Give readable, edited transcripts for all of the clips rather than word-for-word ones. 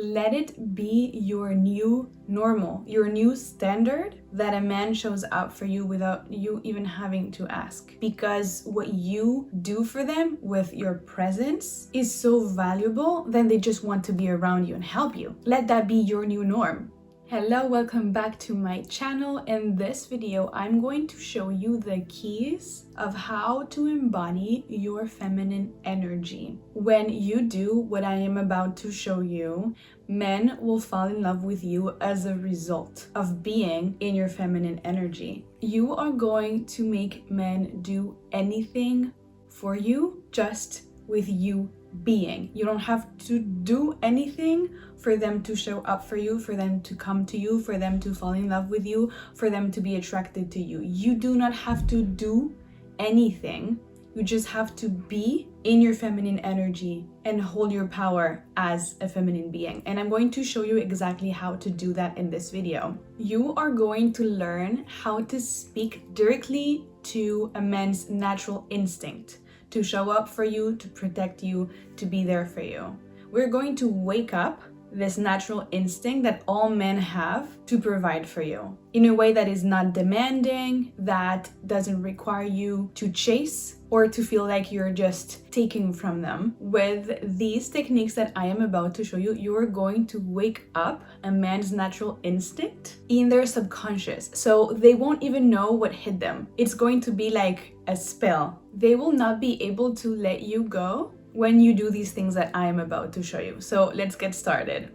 Let it be your new normal, your new standard, that a man shows up for you without you even having to ask. Because what you do for them with your presence is so valuable, then they just want to be around you and help you. Let that be your new norm. Hello, welcome back to my channel. In this video, I'm going to show you the keys of how to embody your feminine energy. When you do what I am about to show you, men will fall in love with you as a result of being in your feminine energy. You are going to make men do anything for you just with you being. You don't have to do anything for them to show up for you, for them to come to you, for them to fall in love with you, for them to be attracted to you. You do not have to do anything. You just have to be in your feminine energy and hold your power as a feminine being. And I'm going to show you exactly how to do that in this video. You are going to learn how to speak directly to a man's natural instinct to show up for you, to protect you, to be there for you. We're going to wake up this natural instinct that all men have to provide for you in a way that is not demanding, that doesn't require you to chase or to feel like you're just taking from them. With these techniques that I am about to show you, you are going to wake up a man's natural instinct in their subconscious. So they won't even know what hit them. It's going to be like a spell. They will not be able to let you go when you do these things that I am about to show you. So let's get started.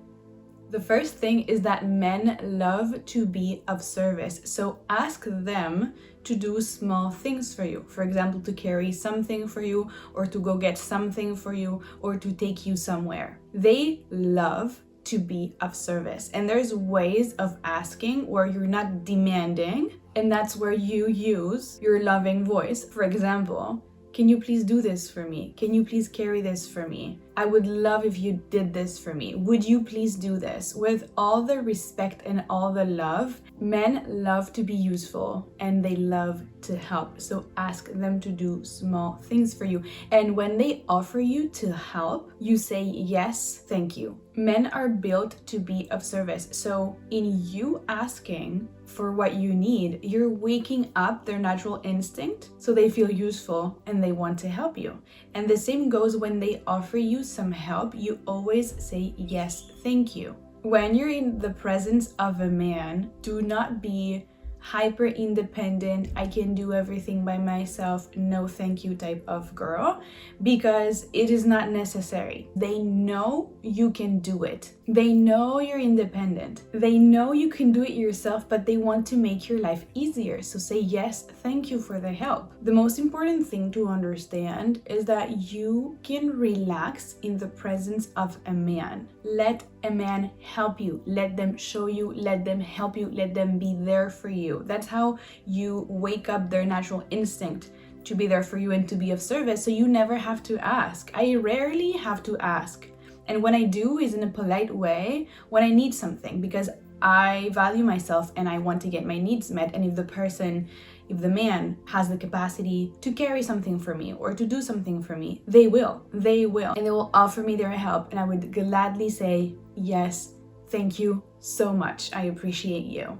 The first thing is that men love to be of service. So ask them to do small things for you. For example, to carry something for you, or to go get something for you, or to take you somewhere. They love to be of service. And there's ways of asking where you're not demanding, and that's where you use your loving voice. For example, can you please do this for me? Can you please carry this for me? I would love if you did this for me. Would you please do this? With all the respect and all the love, men love to be useful and they love to help. So ask them to do small things for you. And when they offer you to help, you say, yes, thank you. Men are built to be of service. So in you asking for what you need, you're waking up their natural instinct so they feel useful and they want to help you. And the same goes when they offer you some help, you always say, yes, thank you. When you're in the presence of a man, do not be hyper independent, I can do everything by myself, no thank you type of girl, because it is not necessary. They know you can do it. They know you're independent. They know you can do it yourself, but they want to make your life easier. So say yes, thank you for the help. The most important thing to understand is that you can relax in the presence of a man. Let a man help you. Let them show you, let them help you, let them be there for you. That's how you wake up their natural instinct to be there for you and to be of service, so you never have to ask. I rarely have to ask. And when I do is in a polite way when I need something, because I value myself and I want to get my needs met. And if the man has the capacity to carry something for me or to do something for me, they will. And they will offer me their help. And I would gladly say, yes, thank you so much. I appreciate you.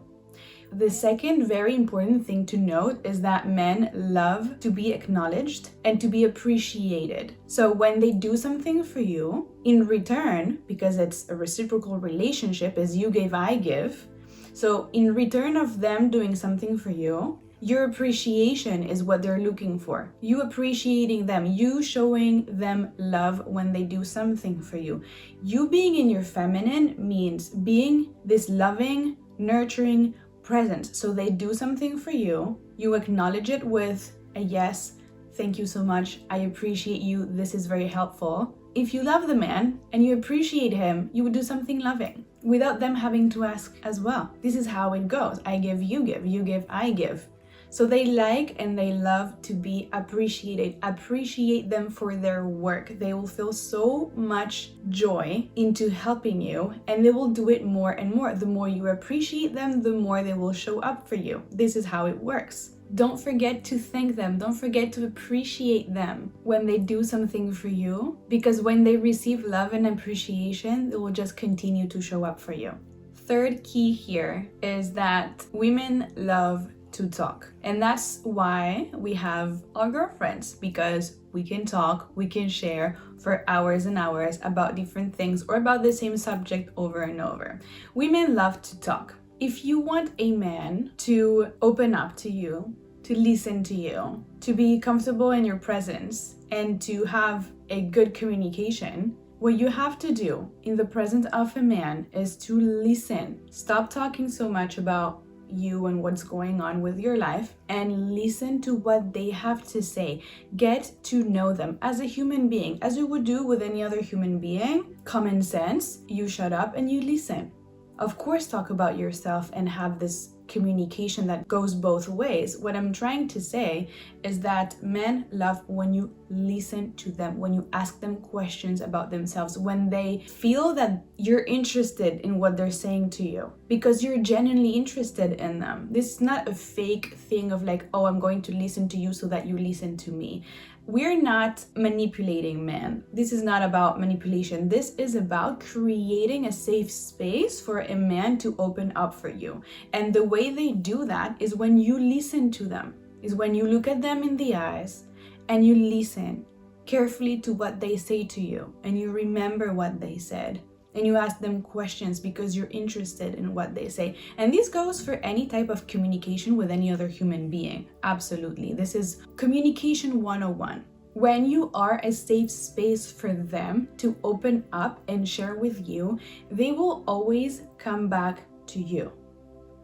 The second very important thing to note is that men love to be acknowledged and to be appreciated. So when they do something for you, in return, because it's a reciprocal relationship, as you give, I give. So in return of them doing something for you, your appreciation is what they're looking for. You appreciating them, you showing them love when they do something for you. You being in your feminine means being this loving, nurturing presence. So they do something for you, you acknowledge it with a yes, thank you so much, I appreciate you, this is very helpful. If you love the man and you appreciate him, you would do something loving without them having to ask as well. This is how it goes. I give, you give, I give. So they like and they love to be appreciated. Appreciate them for their work. They will feel so much joy into helping you, and they will do it more and more. The more you appreciate them, the more they will show up for you. This is how it works. Don't forget to thank them. Don't forget to appreciate them when they do something for you, because when they receive love and appreciation, they will just continue to show up for you. Third key here is that women love to talk. And that's why we have our girlfriends, because we can talk, we can share for hours and hours about different things or about the same subject over and over. Women love to talk. If you want a man to open up to you, to listen to you, to be comfortable in your presence, and to have a good communication, what you have to do in the presence of a man is to listen. Stop talking so much about you and what's going on with your life, and listen to what they have to say. Get to know them as a human being, as you would do with any other human being. Common sense, you shut up and you listen. Of course, talk about yourself and have this communication that goes both ways. What I'm trying to say is that men love when you listen to them, when you ask them questions about themselves, when they feel that you're interested in what they're saying to you, because you're genuinely interested in them. This is not a fake thing of like, oh, I'm going to listen to you so that you listen to me. We're not manipulating men. This is not about manipulation. This is about creating a safe space for a man to open up for you. And the way they do that is when you listen to them, is when you look at them in the eyes and you listen carefully to what they say to you, and you remember what they said. And you ask them questions because you're interested in what they say. And this goes for any type of communication with any other human being. Absolutely. This is communication 101. When you are a safe space for them to open up and share with you, they will always come back to you.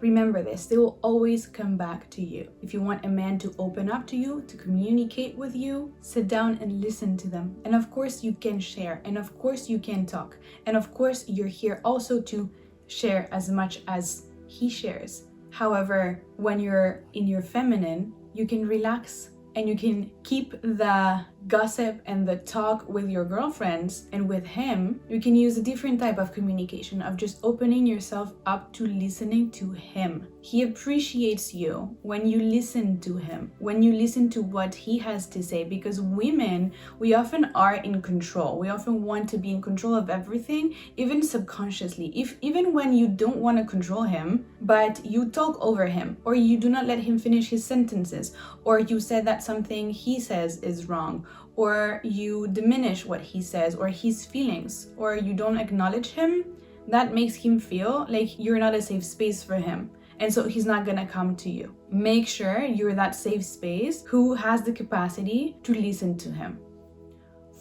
Remember this, they will always come back to you. If you want a man to open up to you, to communicate with you, sit down and listen to them. And of course you can share, and of course you can talk. And of course you're here also to share as much as he shares. However, when you're in your feminine, you can relax and you can keep the gossip and the talk with your girlfriends, and with him, you can use a different type of communication of just opening yourself up to listening to him. He appreciates you when you listen to him, when you listen to what he has to say, because women, we often are in control. We often want to be in control of everything, even subconsciously. Even when you don't want to control him, but you talk over him, or you do not let him finish his sentences, or you said that something he says is wrong, or you diminish what he says or his feelings, or you don't acknowledge him, that makes him feel like you're not a safe space for him. And so he's not gonna come to you. Make sure you're that safe space who has the capacity to listen to him.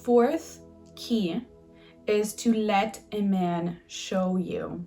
Fourth key is to let a man show you.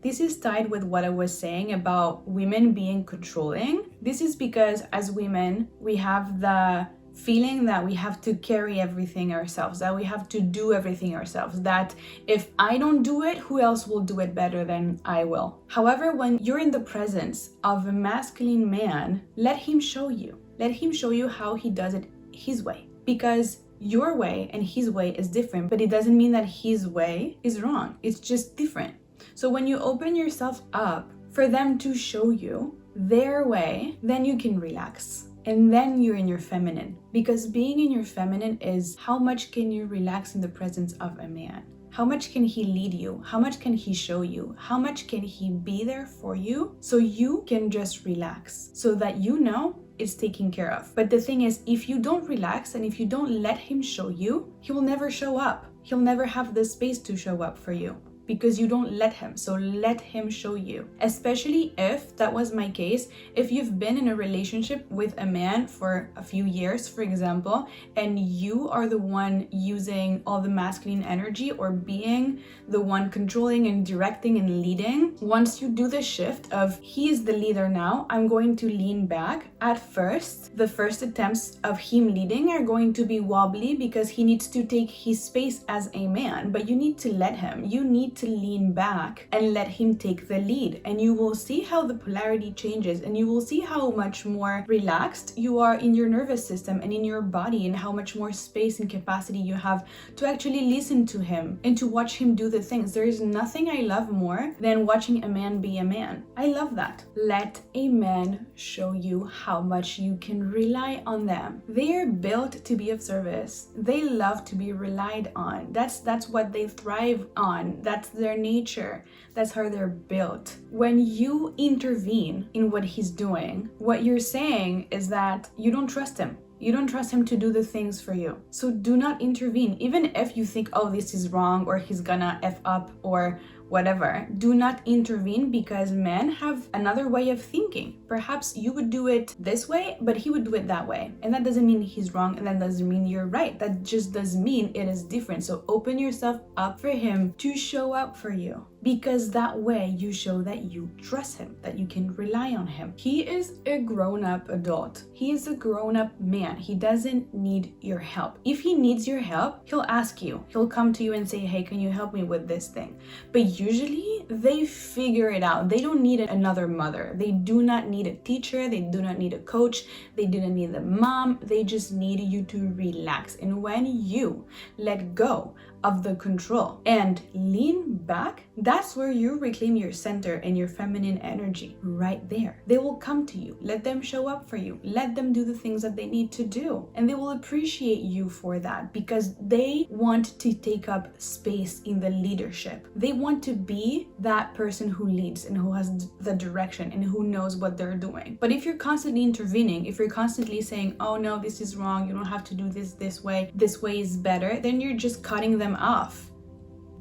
This is tied with what I was saying about women being controlling. This is because as women, we have the feeling that we have to carry everything ourselves, that we have to do everything ourselves, that if I don't do it, who else will do it better than I will? However, when you're in the presence of a masculine man, let him show you. Let him show you how he does it his way. Because your way and his way is different, but it doesn't mean that his way is wrong. It's just different. So when you open yourself up for them to show you their way, then you can relax. And then you're in your feminine. Because being in your feminine is how much can you relax in the presence of a man? How much can he lead you? How much can he show you? How much can he be there for you? So you can just relax, so that you know it's taken care of. But the thing is, if you don't relax and if you don't let him show you, he will never show up. He'll never have the space to show up for you, because you don't let him. So let him show you. Especially if that was my case, if you've been in a relationship with a man for a few years, for example, and you are the one using all the masculine energy or being the one controlling and directing and leading, once you do the shift of he is the leader now, I'm going to lean back. At first, the first attempts of him leading are going to be wobbly because he needs to take his space as a man, but you need to let him. You need need to lean back and let him take the lead, and you will see how the polarity changes, and you will see how much more relaxed you are in your nervous system and in your body, and how much more space and capacity you have to actually listen to him and to watch him do the things. There is nothing I love more than watching a man be a man. I love that. Let a man show you how much you can rely on them. They are built to be of service. They love to be relied on. That's what they thrive on. That's their nature. That's how they're built. When you intervene in what he's doing, what you're saying is that you don't trust him. You don't trust him to do the things for you. So do not intervene. Even if you think, oh, this is wrong, or he's gonna F up, or whatever, do not intervene, because men have another way of thinking. Perhaps you would do it this way, but he would do it that way. And that doesn't mean he's wrong, and that doesn't mean you're right. That just does mean it is different. So open yourself up for him to show up for you, because that way you show that you trust him, that you can rely on him. He is a grown-up adult. He is a grown-up man. He doesn't need your help. If he needs your help, he'll ask you. He'll come to you and say, hey, can you help me with this thing? But usually they figure it out. They don't need another mother. They do not need a teacher. They do not need a coach. They do not need a mom. They just need you to relax. And when you let go of the control and lean back, that's where you reclaim your center and your feminine energy. Right there. They will come to you. Let them show up for you. Let them do the things that they need to do. And they will appreciate you for that, because they want to take up space in the leadership. They want to be that person who leads and who has the direction and who knows what they're doing. But if you're constantly intervening, if you're constantly saying, oh no, this is wrong, you don't have to do this way is better, then you're just cutting them off.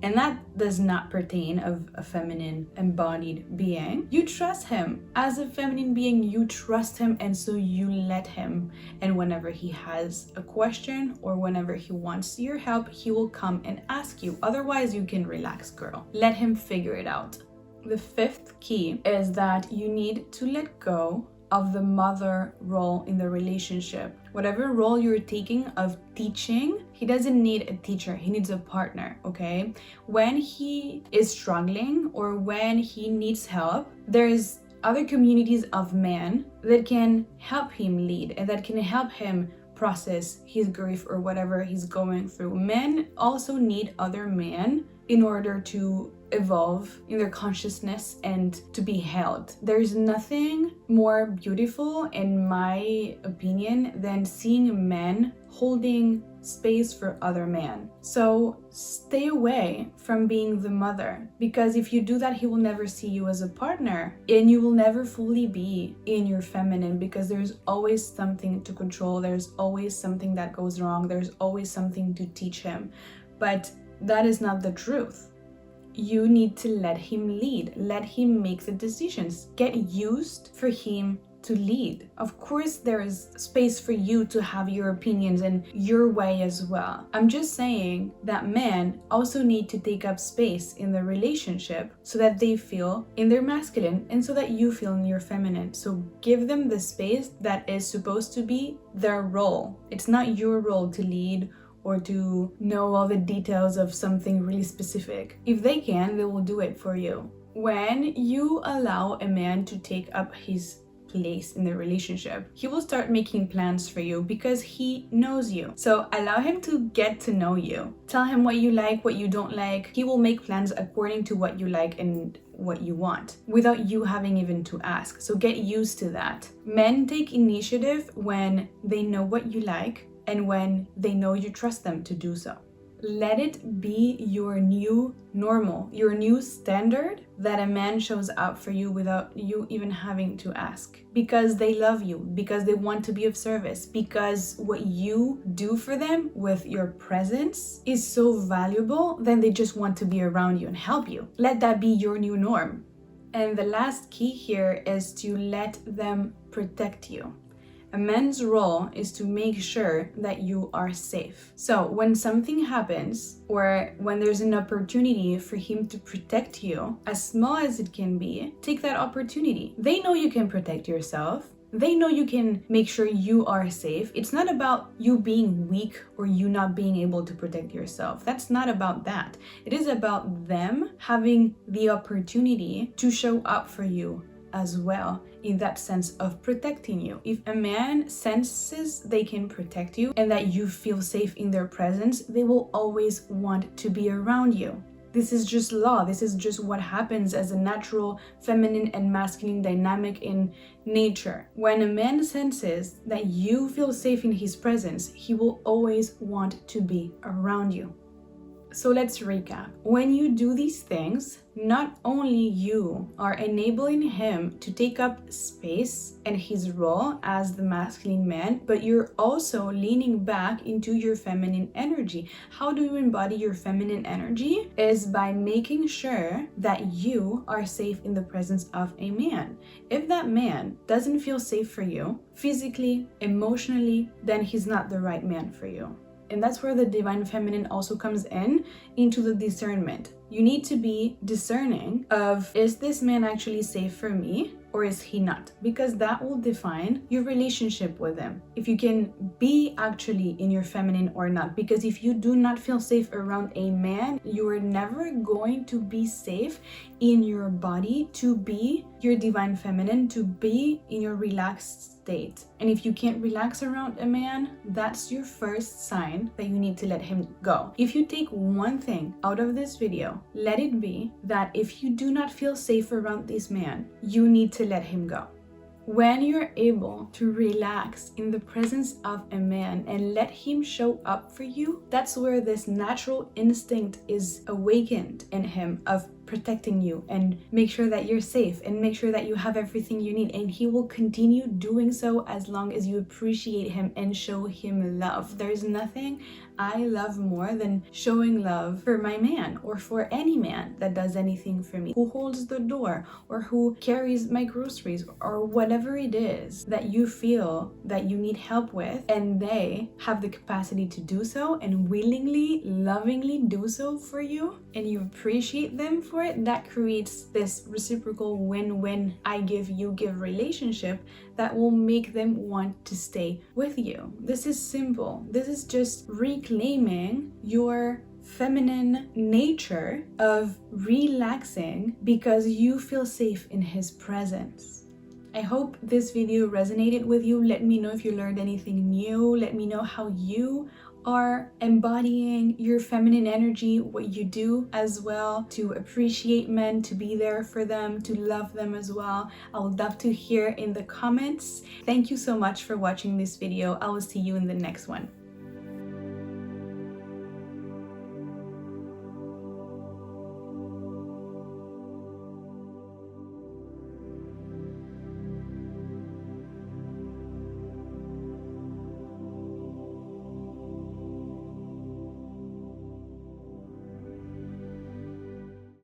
And that does not pertain of a feminine embodied being. You trust him. As a feminine being, you trust him, and so you let him. And whenever he has a question or whenever he wants your help, he will come and ask you. Otherwise, you can relax, girl. Let him figure it out. The fifth key is that you need to let go of the mother role in the relationship. Whatever role you're taking of teaching, he doesn't need a teacher, he needs a partner, okay? When he is struggling or when he needs help, there's other communities of men that can help him lead and that can help him process his grief or whatever he's going through. Men also need other men in order to evolve in their consciousness and to be held. There's nothing more beautiful, in my opinion, than seeing men holding space for other men. So stay away from being the mother, because if you do that, he will never see you as a partner and you will never fully be in your feminine, because there's always something to control, there's always something that goes wrong, there's always something to teach him. But that is not the truth. You need to let him lead, let him make the decisions, get used for him to lead. Of course, there is space for you to have your opinions and your way as well. I'm just saying that men also need to take up space in the relationship so that they feel in their masculine and so that you feel in your feminine. So give them the space that is supposed to be their role. It's not your role to lead or to know all the details of something really specific. If they can, they will do it for you. When you allow a man to take up his place in the relationship, he will start making plans for you because he knows you. So allow him to get to know you. Tell him what you like, what you don't like. He will make plans according to what you like and what you want without you having even to ask. So get used to that. Men take initiative when they know what you like and when they know you trust them to do so. Let it be your new normal, your new standard, that a man shows up for you without you even having to ask. Because they love you, because they want to be of service, because what you do for them with your presence is so valuable, then they just want to be around you and help you. Let that be your new norm. And the last key here is to let them protect you. A man's role is to make sure that you are safe. So when something happens or when there's an opportunity for him to protect you, as small as it can be, take that opportunity. They know you can protect yourself. They know you can make sure you are safe. It's not about you being weak or you not being able to protect yourself. That's not about that. It is about them having the opportunity to show up for you as well, in that sense of protecting you. If a man senses they can protect you and that you feel safe in their presence, they will always want to be around you. This is just law. This is just what happens as a natural feminine and masculine dynamic in nature. When a man senses that you feel safe in his presence, he will always want to be around you. So let's recap. When you do these things, not only you are enabling him to take up space and his role as the masculine man, but you're also leaning back into your feminine energy. How do you embody your feminine energy? Is by making sure that you are safe in the presence of a man. If that man doesn't feel safe for you, physically, emotionally, then he's not the right man for you. And that's where the divine feminine also comes into the discernment. You need to be discerning of, is this man actually safe for me or is he not? Because that will define your relationship with him. If you can be actually in your feminine or not. Because if you do not feel safe around a man, you are never going to be safe in your body to be your divine feminine, to be in your relaxed state. And if you can't relax around a man, that's your first sign that you need to let him go. If you take one thing out of this video, let it be that if you do not feel safe around this man, you need to let him go. When you're able to relax in the presence of a man and let him show up for you, that's where this natural instinct is awakened in him of protecting you and make sure that you're safe and make sure that you have everything you need, and he will continue doing so as long as you appreciate him and show him love. There's nothing I love more than showing love for my man or for any man that does anything for me, who holds the door or who carries my groceries or whatever it is that you feel that you need help with, and they have the capacity to do so and willingly, lovingly do so for you, and you appreciate them for it. That creates this reciprocal win-win, I give, you give relationship that will make them want to stay with you. This is simple. This is just reclaiming your feminine nature of relaxing because you feel safe in his presence. I hope this video resonated with you. Let me know if you learned anything new. Let me know how you are embodying your feminine energy, what you do as well to appreciate men, to be there for them, to love them as well. I would love to hear in the comments. Thank you so much for watching this video. I will see you in the next one.